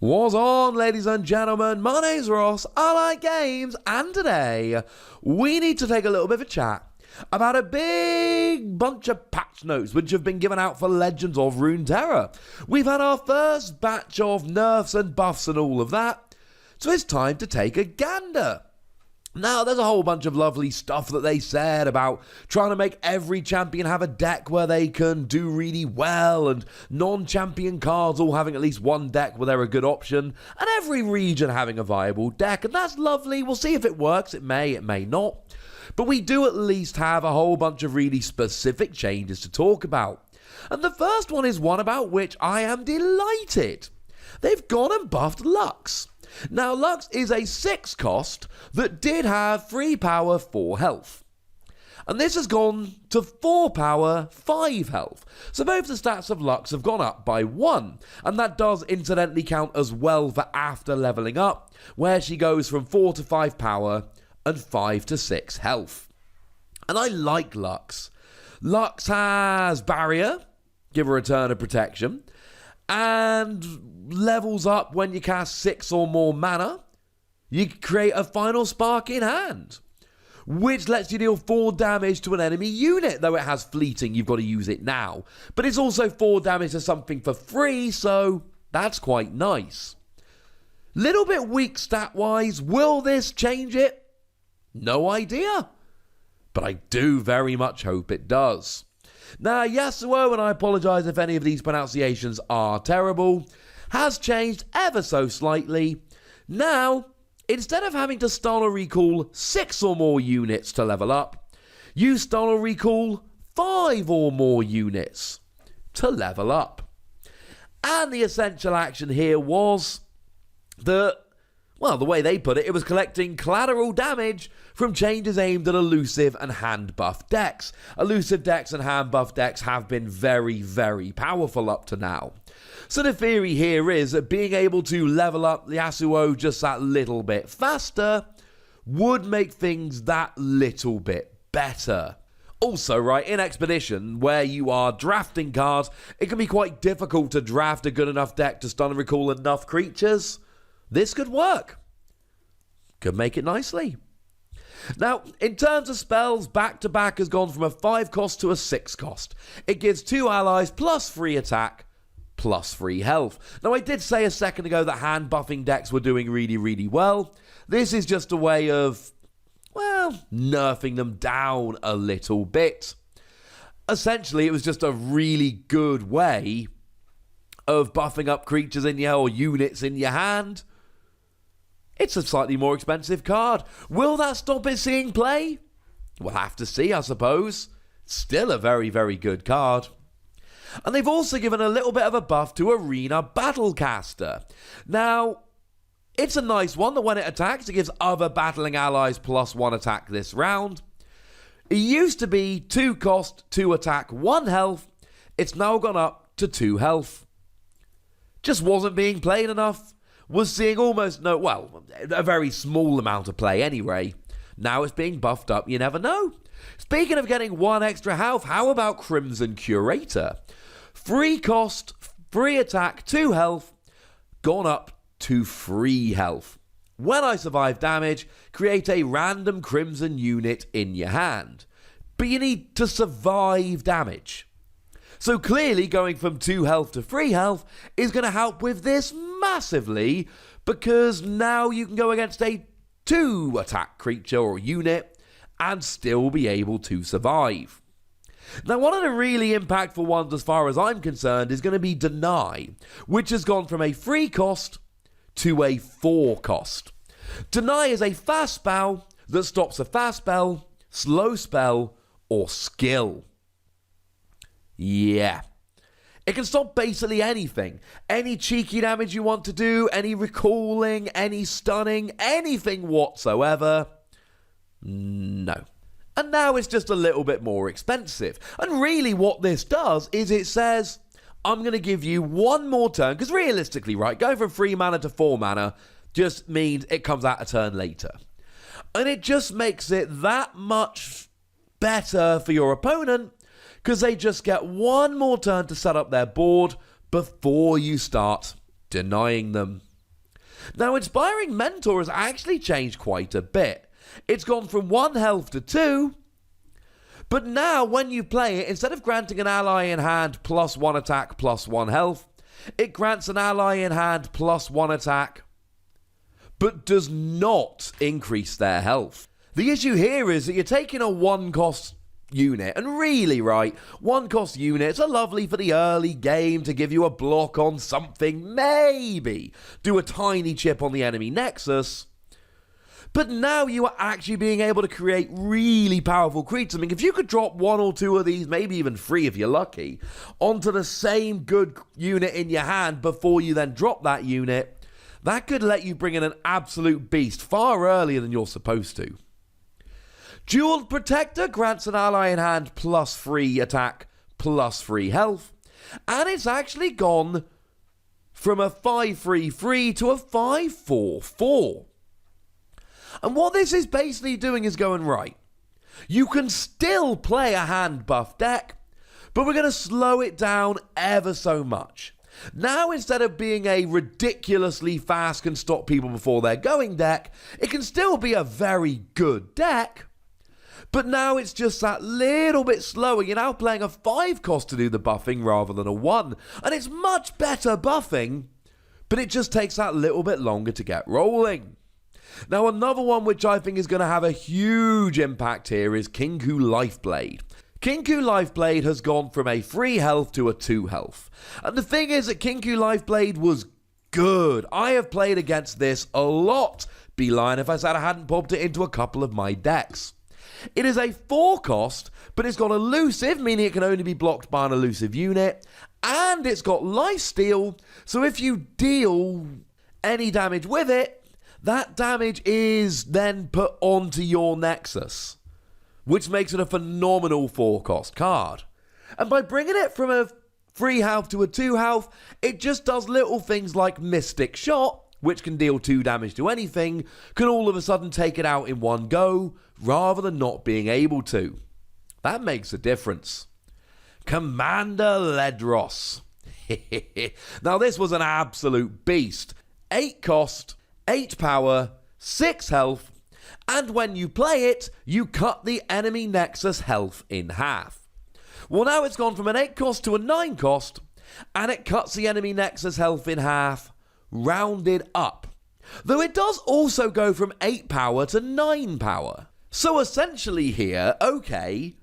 What's on, ladies and gentlemen? My name's Ross, I like games, and today we need to take a little bit of a chat about a big bunch of patch notes which have been given out for Legends of Runeterra. We've had our first batch of nerfs and buffs and all of that, so it's time to take a gander. Now, there's a whole bunch of lovely stuff that they said about trying to make every champion have a deck where they can do really well, and non-champion cards all having at least one deck where they're a good option, and every region having a viable deck, and that's lovely. We'll see if it works. It may not. But we do at least have a whole bunch of really specific changes to talk about. And the first one is one about which I am delighted. They've gone and buffed Lux. Now, Lux is a 6 cost that did have 3 power, 4 health. And this has gone to 4 power, 5 health. So both the stats of Lux have gone up by 1. And that does incidentally count as well for after leveling up, where she goes from 4 to 5 power and 5 to 6 health. And I like Lux. Lux has Barrier, give her a turn of protection, and levels up when you cast 6 or more mana. You create a final spark in hand, which lets you deal 4 damage to an enemy unit, though it has fleeting, you've got to use it now. But it's also 4 damage to something for free, so that's quite nice. Little bit weak stat-wise. Will this change it? No idea. But I do very much hope it does. Now, Yasuo, and I apologise if any of these pronunciations are terrible, has changed ever so slightly. Now, instead of having to stun or recall 6 or more units to level up, you stun or recall 5 or more units to level up. And the essential action here was that, well, the way they put it, it was collecting collateral damage from changes aimed at elusive and hand buff decks. Elusive decks and hand buff decks have been very, very powerful up to now. So the theory here is that being able to level up Yasuo just that little bit faster would make things that little bit better. Also, right, in Expedition, where you are drafting cards, it can be quite difficult to draft a good enough deck to stun and recall enough creatures. This could work. Could make it nicely. Now, in terms of spells, back-to-back has gone from a 5 cost to a 6 cost. It gives 2 allies plus 3 attack, plus 3 health. Now, I did say a second ago that hand buffing decks were doing really, really well. This is just a way of, well, nerfing them down a little bit. Essentially, it was just a really good way of buffing up creatures in your, or units in your hand. It's a slightly more expensive card. Will that stop it seeing play? We'll have to see, I suppose. Still a very, very good card. And they've also given a little bit of a buff to Arena Battlecaster. Now, it's a nice one that when it attacks, it gives other battling allies plus 1 attack this round. It used to be 2 cost, 2 attack, 1 health. It's now gone up to 2 health. Just wasn't being played enough. Was seeing almost no, well, a very small amount of play anyway. Now it's being buffed up, you never know. Speaking of getting 1 extra health, how about Crimson Curator? 3 cost, 3 attack, 2 health, gone up to 3 health. When I survive damage, create a random Crimson unit in your hand. But you need to survive damage. So clearly going from 2 health to 3 health is going to help with this massively, because now you can go against a 2 attack creature or unit and still be able to survive. Now, one of the really impactful ones as far as I'm concerned is going to be Deny, which has gone from a 3 cost to a 4 cost. Deny is a fast spell that stops a fast spell, slow spell, or skill. Yeah. It can stop basically anything. Any cheeky damage you want to do, any recalling, any stunning, anything whatsoever. No. And now it's just a little bit more expensive. And really what this does is it says, I'm going to give you 1 more turn. Because realistically, right, going from 3 mana to 4 mana just means it comes out a turn later. And it just makes it that much better for your opponent, because they just get 1 more turn to set up their board before you start denying them. Now, Inspiring Mentor has actually changed quite a bit. It's gone from 1 health to 2, but now when you play it, instead of granting an ally in hand plus 1 attack plus 1 health, it grants an ally in hand plus 1 attack, but does not increase their health. The issue here is that you're taking a 1-cost unit, and really, right, 1-cost units are lovely for the early game to give you a block on something, maybe do a tiny chip on the enemy nexus. But now you are actually being able to create really powerful creatures. I mean, if you could drop 1 or 2 of these, maybe even 3 if you're lucky, onto the same good unit in your hand before you then drop that unit, that could let you bring in an absolute beast far earlier than you're supposed to. Jeweled Protector grants an ally in hand plus 3 attack, plus 3 health, and it's actually gone from a 5/3/3 to a 5/4/4. And what this is basically doing is going, right, you can still play a hand buff deck, but we're going to slow it down ever so much. Now, instead of being a ridiculously fast can stop people before they're going deck, it can still be a very good deck, but now it's just that little bit slower. You're now playing a 5 cost to do the buffing rather than a 1, and it's much better buffing, but it just takes that little bit longer to get rolling. Now, another one which I think is going to have a huge impact here is Kinkou Lifeblade. Kinkou Lifeblade has gone from a 3 health to a 2 health. And the thing is that Kinkou Lifeblade was good. I have played against this a lot. Be lying if I said I hadn't popped it into a couple of my decks. It is a 4 cost, but it's got elusive, meaning it can only be blocked by an elusive unit. And it's got lifesteal, so if you deal any damage with it, that damage is then put onto your Nexus, which makes it a phenomenal 4-cost card. And by bringing it from a 3 health to a 2 health, it just does little things like Mystic Shot, which can deal 2 damage to anything, can all of a sudden take it out in one go, rather than not being able to. That makes a difference. Commander Ledros. Now, this was an absolute beast. 8 cost, 8 power, 6 health, and when you play it, you cut the enemy Nexus health in half. Well, now it's gone from an 8 cost to a 9 cost, and it cuts the enemy Nexus health in half, rounded up. Though it does also go from 8 power to 9 power. So essentially here, okay,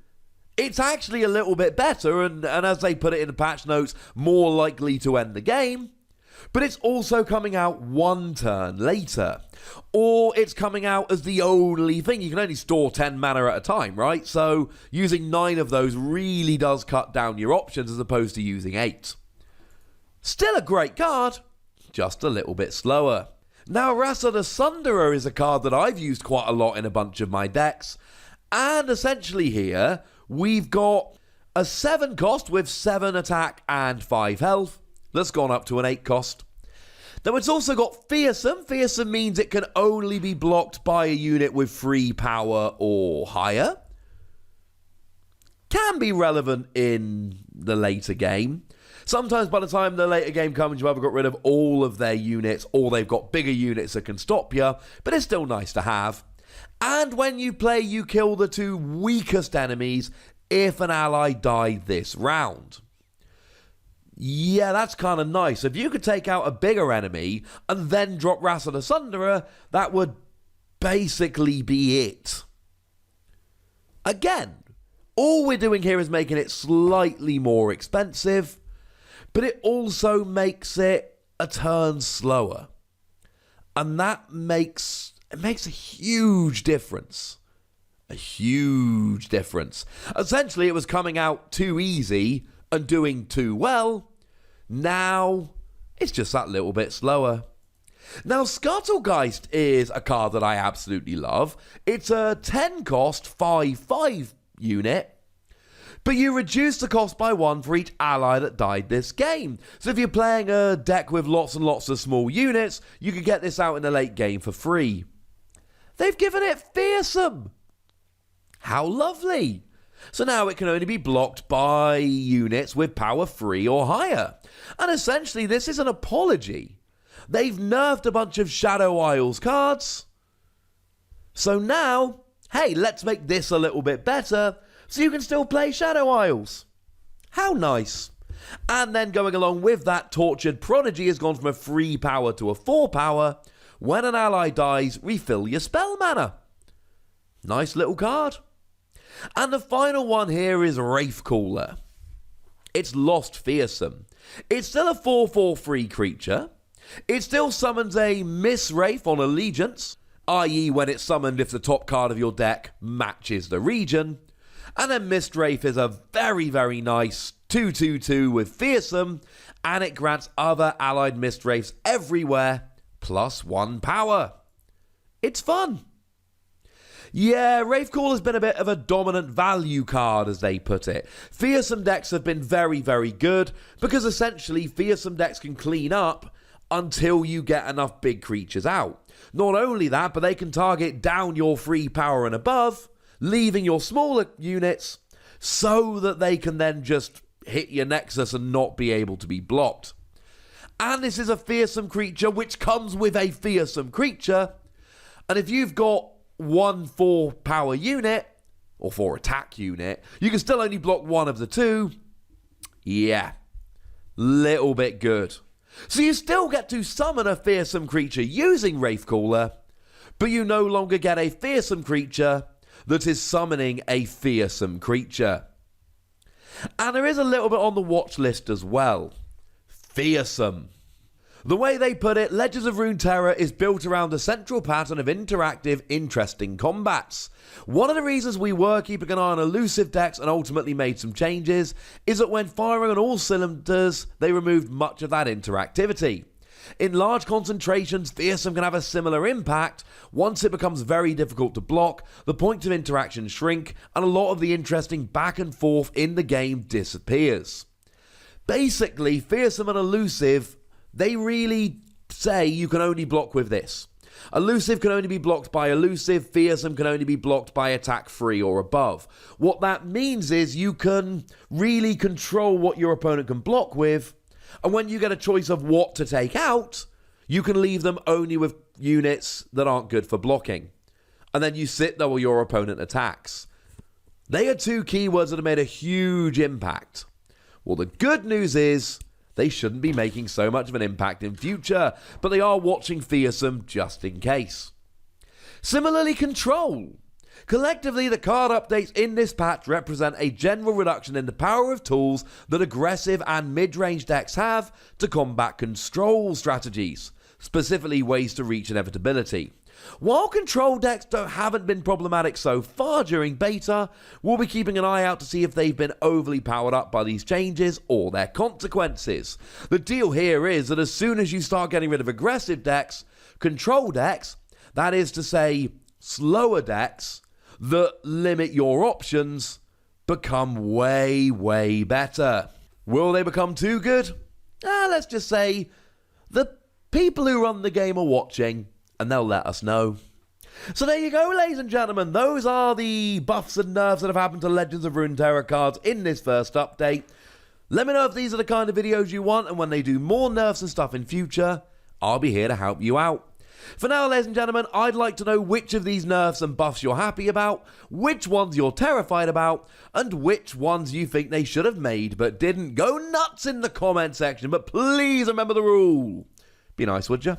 it's actually a little bit better, and as they put it in the patch notes, more likely to end the game. But it's also coming out 1 turn later. Or it's coming out as the only thing. You can only store 10 mana at a time, right? So using 9 of those really does cut down your options as opposed to using 8. Still a great card, just a little bit slower. Now, Rhasa the Sunderer is a card that I've used quite a lot in a bunch of my decks. And essentially here, we've got a 7 cost with 7 attack and 5 health. That's gone up to an 8 cost. Now, it's also got Fearsome. Fearsome means it can only be blocked by a unit with 3 power or higher. Can be relevant in the later game. Sometimes by the time the later game comes, you've either got rid of all of their units or they've got bigger units that can stop you, but it's still nice to have. And when you play, you kill the 2 weakest enemies if an ally died this round. Yeah, that's kind of nice. If you could take out a bigger enemy and then drop Rhasa the Sunderer, that would basically be it. Again, all we're doing here is making it slightly more expensive, but it also makes it a turn slower. And that makes a huge difference. A huge difference. Essentially, it was coming out too easy and doing too well. Now, it's just that little bit slower. Now, Scuttlegeist is a card that I absolutely love. It's a 10 cost 5/5 unit, but you reduce the cost by 1 for each ally that died this game. So if you're playing a deck with lots and lots of small units, you could get this out in the late game for free. They've given it Fearsome. How lovely. So now it can only be blocked by units with power 3 or higher. And essentially, this is an apology. they've nerfed a bunch of Shadow Isles cards. So now, hey, let's make this a little bit better so you can still play Shadow Isles. How nice. And then going along with that, Tortured Prodigy has gone from a 3 power to a 4 power. When an ally dies, refill your spell mana. Nice little card. And the final one here is Wraithcaller. It's lost Fearsome. It's still a 4/4 creature. It still summons a Miss Wraith on Allegiance, i.e. when it's summoned if the top card of your deck matches the region. And then Mist Wraith is a very, very nice 2/2/2 with Fearsome, and it grants other allied Mist Wraiths everywhere +1 power. It's fun. Yeah, Wraithcaller's been a bit of a dominant value card, as they put it. Fearsome decks have been very, very good, because essentially Fearsome decks can clean up until you get enough big creatures out. Not only that, but they can target down your 3 power and above, leaving your smaller units so that they can then just hit your Nexus and not be able to be blocked. And this is a Fearsome creature which comes with a Fearsome creature, and if you've got 1 4 power unit, or 4 attack unit, you can still only block one of the two. Yeah, little bit good. So you still get to summon a Fearsome creature using Wraithcaller, but you no longer get a Fearsome creature that is summoning a Fearsome creature. And there is a little bit on the watch list as well. Fearsome. The way they put it, Legends of Runeterra is built around a central pattern of interactive, interesting combats. One of the reasons we were keeping an eye on elusive decks and ultimately made some changes is that when firing on all cylinders, they removed much of that interactivity. In large concentrations, Fearsome can have a similar impact. Once it becomes very difficult to block, the points of interaction shrink, and a lot of the interesting back and forth in the game disappears. Basically, Fearsome and elusive, they really say you can only block with this. Elusive can only be blocked by elusive, Fearsome can only be blocked by attack 3 or above. What that means is you can really control what your opponent can block with, and when you get a choice of what to take out, you can leave them only with units that aren't good for blocking. And then you sit there while your opponent attacks. They are 2 keywords that have made a huge impact. Well, the good news is they shouldn't be making so much of an impact in future, but they are watching Fearsome just in case. Similarly, Control. Collectively, the card updates in this patch represent a general reduction in the power of tools that aggressive and mid-range decks have to combat control strategies, specifically ways to reach inevitability. While control decks haven't been problematic so far during beta, we'll be keeping an eye out to see if they've been overly powered up by these changes or their consequences. The deal here is that as soon as you start getting rid of aggressive decks, control decks, that is to say slower decks that limit your options, become way, way better. Will they become too good? Let's just say the people who run the game are watching, and they'll let us know. So there you go, ladies and gentlemen. Those are the buffs and nerfs that have happened to Legends of Runeterra cards in this first update. Let me know if these are the kind of videos you want, and when they do more nerfs and stuff in future, I'll be here to help you out. For now, ladies and gentlemen, I'd like to know which of these nerfs and buffs you're happy about, which ones you're terrified about, and which ones you think they should have made but didn't. Go nuts in the comment section, but please remember the rule. Be nice, would you?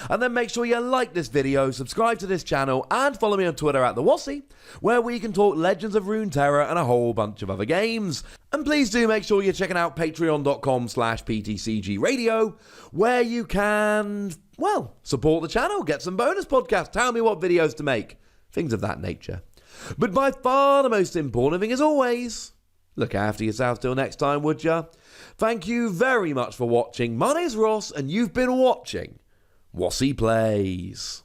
And then make sure you like this video, subscribe to this channel, and follow me on Twitter at the Wossy, where we can talk Legends of Runeterra and a whole bunch of other games. And please do make sure you're checking out patreon.com/PTCG Radio, where you can, well, support the channel, get some bonus podcasts, tell me what videos to make, things of that nature. But by far the most important thing, as always, look after yourself till next time, would ya? Thank you very much for watching. My name's Ross, and you've been watching Wossy Plays.